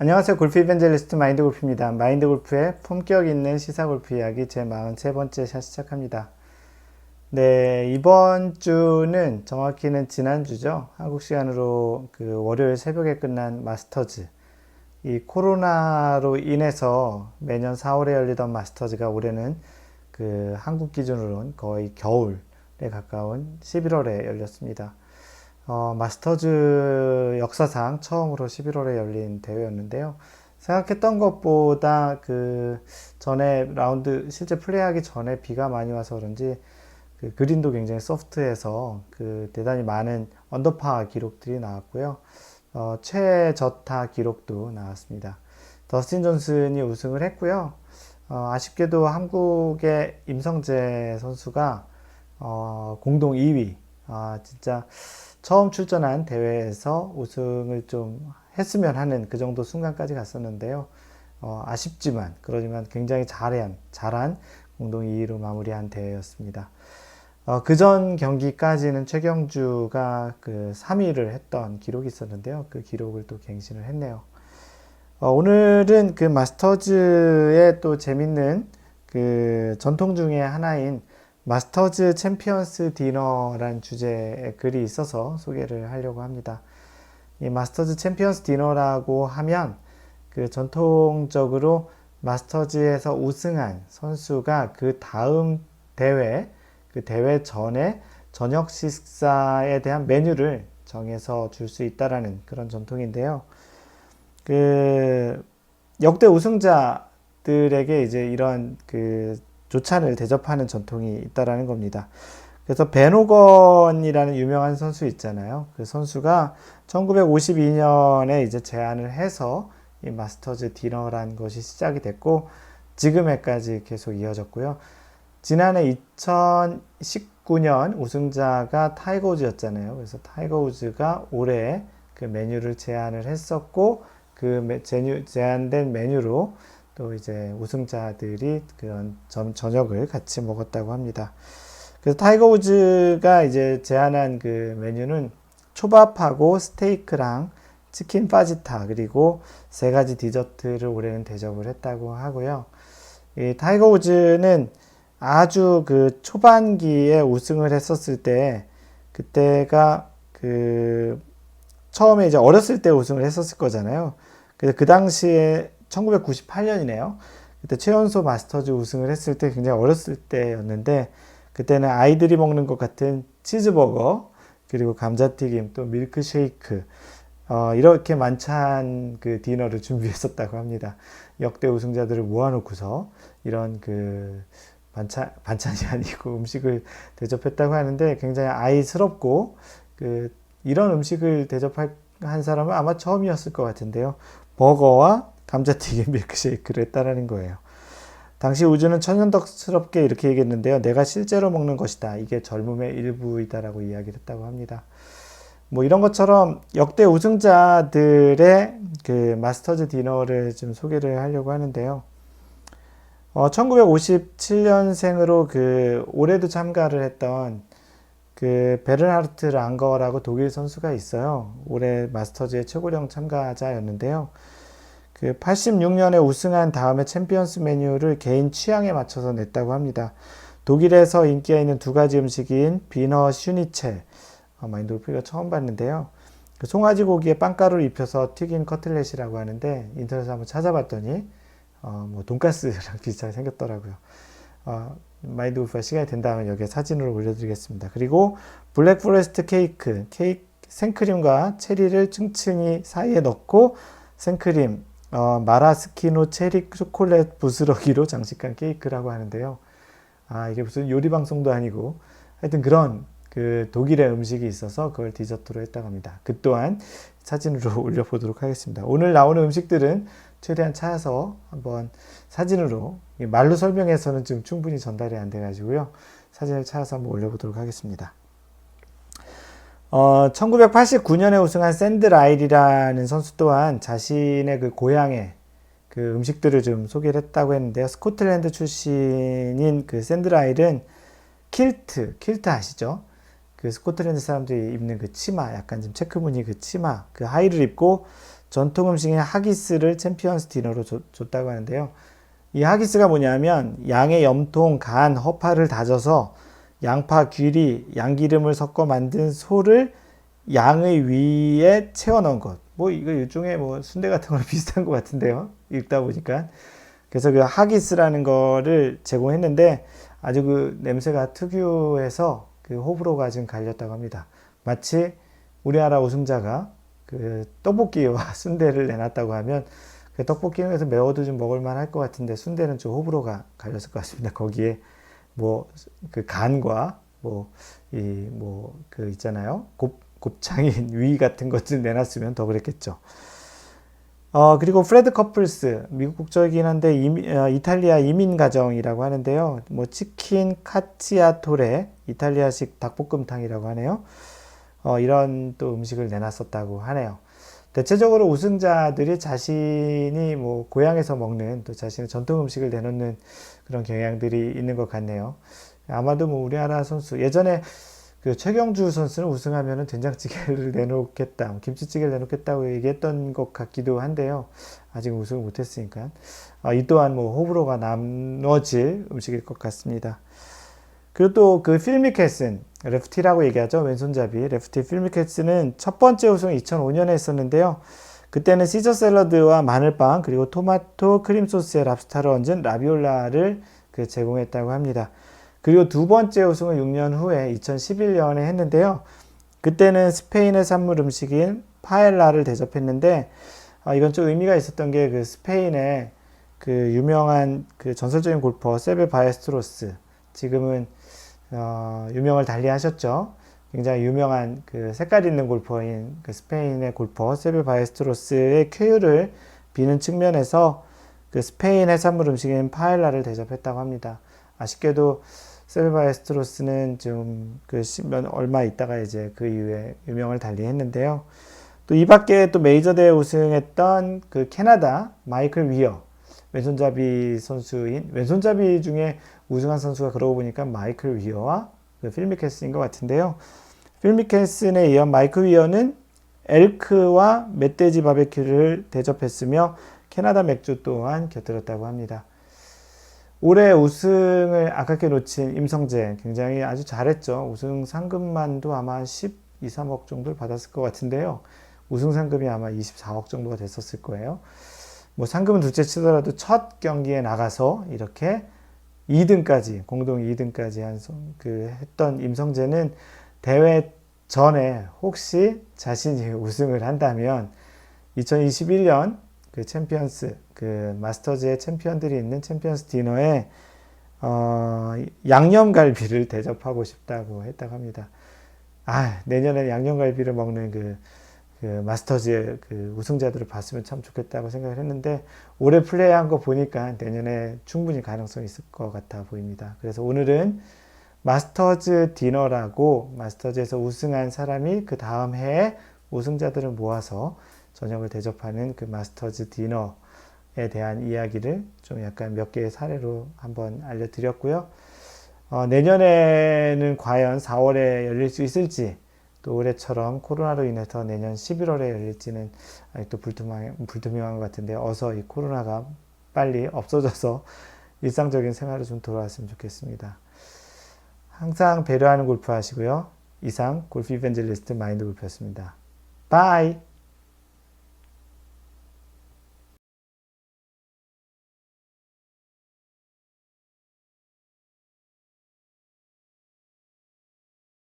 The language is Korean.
안녕하세요. 골프 이벤젤리스트 마인드 골프입니다. 마인드 골프의 품격 있는 시사 골프 이야기 제 43번째 샷 시작합니다. 네, 이번 주는 정확히는 지난주죠. 한국 시간으로 그 월요일 새벽에 끝난 마스터즈. 이 코로나로 인해서 매년 4월에 열리던 마스터즈가 올해는 그 한국 기준으로는 거의 겨울에 가까운 11월에 열렸습니다. 마스터즈 역사상 처음으로 11월에 열린 대회였는데요. 생각했던 것보다 그 전에 라운드 실제 플레이하기 전에 비가 많이 와서 그런지 그 그린도 굉장히 소프트해서 그 대단히 많은 언더파 기록들이 나왔고요. 최저타 기록도 나왔습니다. 더스틴 존슨이 우승을 했고요. 아쉽게도 한국의 임성재 선수가 공동 2위. 진짜 처음 출전한 대회에서 우승을 좀 했으면 하는 그 정도 순간까지 갔었는데요. 아쉽지만, 그러지만 굉장히 잘한 공동 2위로 마무리한 대회였습니다. 그 전 경기까지는 최경주가 그 3위를 했던 기록이 있었는데요. 그 기록을 또 갱신을 했네요. 오늘은 그 마스터즈의 또 재밌는 그 전통 중에 하나인 마스터즈 챔피언스 디너란 주제의 글이 있어서 소개를 하려고 합니다. 이 마스터즈 챔피언스 디너라고 하면 그 전통적으로 마스터즈에서 우승한 선수가 그 다음 대회, 그 대회 전에 저녁 식사에 대한 메뉴를 정해서 줄 수 있다라는 그런 전통인데요. 그 역대 우승자들에게 이제 이런 그 조찬을 대접하는 전통이 있다라는 겁니다. 그래서 벤 호건이라는 유명한 선수 있잖아요. 그 선수가 1952년에 이제 제안을 해서 이 마스터즈 디너라는 것이 시작이 됐고 지금에까지 계속 이어졌고요. 지난해 2019년 우승자가 타이거 우즈였잖아요. 그래서 타이거 우즈가 올해 그 메뉴를 제안을 했었고 그 제안된 메뉴로 또 이제 우승자들이 그런 저녁을 같이 먹었다고 합니다. 그래서 타이거 우즈가 이제 제안한 그 메뉴는 초밥하고 스테이크랑 치킨 파지타 그리고 3가지 디저트를 올해는 대접을 했다고 하고요. 이 타이거 우즈는 아주 그 초반기에 우승을 했었을 때 그때가 그 처음에 이제 어렸을 때 우승을 했었을 거잖아요. 그래서 그 당시에 1998년이네요. 그때 최연소 마스터즈 우승을 했을 때 굉장히 어렸을 때였는데 그때는 아이들이 먹는 것 같은 치즈버거 그리고 감자튀김 또 밀크쉐이크 이렇게 만찬 그 디너를 준비했었다고 합니다. 역대 우승자들을 모아놓고서 이런 그 반찬이 아니고 음식을 대접했다고 하는데 굉장히 아이스럽고 그 이런 음식을 대접한 사람은 아마 처음이었을 것 같은데요. 버거와 감자튀김 밀크쉐이크를 했다라는 거예요. 당시 우즈는 천연덕스럽게 이렇게 얘기했는데요. 내가 실제로 먹는 것이다. 이게 젊음의 일부이다라고 이야기를 했다고 합니다. 뭐 이런 것처럼 역대 우승자들의 그 마스터즈 디너를 좀 소개를 하려고 하는데요. 1957년생으로 그 올해도 참가를 했던 그 베르하르트 랑거라고 독일 선수가 있어요. 올해 마스터즈의 최고령 참가자였는데요. 그 86년에 우승한 다음에 챔피언스 메뉴를 개인 취향에 맞춰서 냈다고 합니다. 독일에서 인기가 있는 2가지 음식인 비너 슈니첼, 마인드 골프가 처음 봤는데요. 그 송아지 고기에 빵가루를 입혀서 튀긴 커틀렛이라고 하는데 인터넷에 한번 찾아봤더니 뭐 돈가스랑 비슷하게 생겼더라고요. 마인드 골프가 시간이 된다면 여기에 사진으로 올려드리겠습니다. 그리고 블랙 포레스트 케이크 생크림과 체리를 층층이 사이에 넣고 생크림, 마라스키노 체리 초콜릿 부스러기로 장식한 케이크라고 하는데요. 이게 무슨 요리 방송도 아니고 하여튼 그런 그 독일의 음식이 있어서 그걸 디저트로 했다고 합니다. 그 또한 사진으로 올려보도록 하겠습니다. 오늘 나오는 음식들은 최대한 찾아서 한번 사진으로 말로 설명해서는 지금 충분히 전달이 안 돼가지고요. 사진을 찾아서 한번 올려보도록 하겠습니다. 1989년에 우승한 샌드 라일이라는 선수 또한 자신의 그 고향의 그 음식들을 좀 소개를 했다고 했는데요. 스코틀랜드 출신인 그 샌드 라일은 킬트 아시죠? 그 스코틀랜드 사람들이 입는 그 치마, 약간 좀 체크 무늬 그 치마, 그 하의를 입고 전통 음식인 하기스를 챔피언스 디너로 줬다고 하는데요. 이 하기스가 뭐냐면 양의 염통, 간, 허파를 다져서 양파, 귀리, 양기름을 섞어 만든 소를 양의 위에 채워 넣은 것. 뭐 이거 일종의 뭐 순대 같은 거랑 비슷한 것 같은데요. 읽다 보니까. 그래서 그 하기스라는 거를 제공했는데 아주 그 냄새가 특유해서 그 호불호가 지금 갈렸다고 합니다. 마치 우리나라 우승자가 그 떡볶이와 순대를 내놨다고 하면 그 떡볶이는 그래서 매워도 좀 먹을만 할 것 같은데 순대는 좀 호불호가 갈렸을 것 같습니다. 거기에 뭐 그 간과 뭐 이 뭐 그 있잖아요. 곱창인 위 같은 것들 내놨으면 더 그랬겠죠. 그리고 프레드 커플스, 미국 국적이긴 한데 이탈리아 이민 가정이라고 하는데요. 뭐 치킨 카치아토레, 이탈리아식 닭볶음탕이라고 하네요. 이런 또 음식을 내놨었다고 하네요. 대체적으로 우승자들이 자신이 뭐 고향에서 먹는 또 자신의 전통 음식을 내놓는 그런 경향들이 있는 것 같네요. 아마도 뭐 우리나라 선수 예전에 그 최경주 선수는 우승하면은 된장찌개를 내놓겠다, 김치찌개를 내놓겠다고 얘기했던 것 같기도 한데요. 아직 우승을 못했으니까. 이 또한 뭐 호불호가 나눠질 음식일 것 같습니다. 그리고 또 그 필 미켈슨, 레프티라고 얘기하죠. 왼손잡이. 레프티 필 미켈슨은 첫 번째 우승을 2005년에 했었는데요. 그때는 시저 샐러드와 마늘빵, 그리고 토마토 크림 소스에 랍스타를 얹은 라비올라를 그 제공했다고 합니다. 그리고 두 번째 우승을 6년 후에 2011년에 했는데요. 그때는 스페인의 산물 음식인 파엘라를 대접했는데, 이건 좀 의미가 있었던 게 그 스페인의 그 유명한 그 전설적인 골퍼 세베 바에스트로스, 지금은 유명을 달리하셨죠. 굉장히 유명한 그 색깔 있는 골퍼인 그 스페인의 골퍼 세베 바에스트로스의 쾌유를 비는 측면에서 그 스페인 해산물 음식인 파엘라를 대접했다고 합니다. 아쉽게도 세베 바에스트로스는 좀 그 얼마 있다가 이제 그 이후에 유명을 달리했는데요. 또 이 밖에 또 메이저 대회 우승했던 그 캐나다 마이클 위어, 왼손잡이 선수인, 왼손잡이 중에 우승한 선수가 그러고 보니까 마이클 위어와 그 필 미켈슨인 것 같은데요. 필 미켈슨에 이어 마이클 위어는 엘크와 멧돼지 바베큐를 대접했으며 캐나다 맥주 또한 곁들였다고 합니다. 올해 우승을 아깝게 놓친 임성재, 굉장히 아주 잘했죠. 우승 상금만도 아마 12, 3억 정도를 받았을 것 같은데요. 우승 상금이 아마 24억 정도가 됐었을 거예요. 뭐 상금은 둘째 치더라도 첫 경기에 나가서 이렇게 2등까지, 공동 2등까지 했던 임성재는 대회 전에 혹시 자신이 우승을 한다면 2021년 그 챔피언스, 그 마스터즈의 챔피언들이 있는 챔피언스 디너에 양념갈비를 대접하고 싶다고 했다고 합니다. 내년에 양념갈비를 먹는 그 마스터즈의 그 우승자들을 봤으면 참 좋겠다고 생각을 했는데 올해 플레이한 거 보니까 내년에 충분히 가능성이 있을 것 같아 보입니다. 그래서 오늘은 마스터즈 디너라고 마스터즈에서 우승한 사람이 그 다음 해에 우승자들을 모아서 저녁을 대접하는 그 마스터즈 디너에 대한 이야기를 좀 약간 몇 개의 사례로 한번 알려드렸고요. 내년에는 과연 4월에 열릴 수 있을지, 또 올해처럼 코로나로 인해서 내년 11월에 열릴지는 아직도 불투명한 것 같은데 어서 이 코로나가 빨리 없어져서 일상적인 생활을 좀 돌아왔으면 좋겠습니다. 항상 배려하는 골프 하시고요. 이상 골프 이벤젤리스트 마인드 골프였습니다. 바이!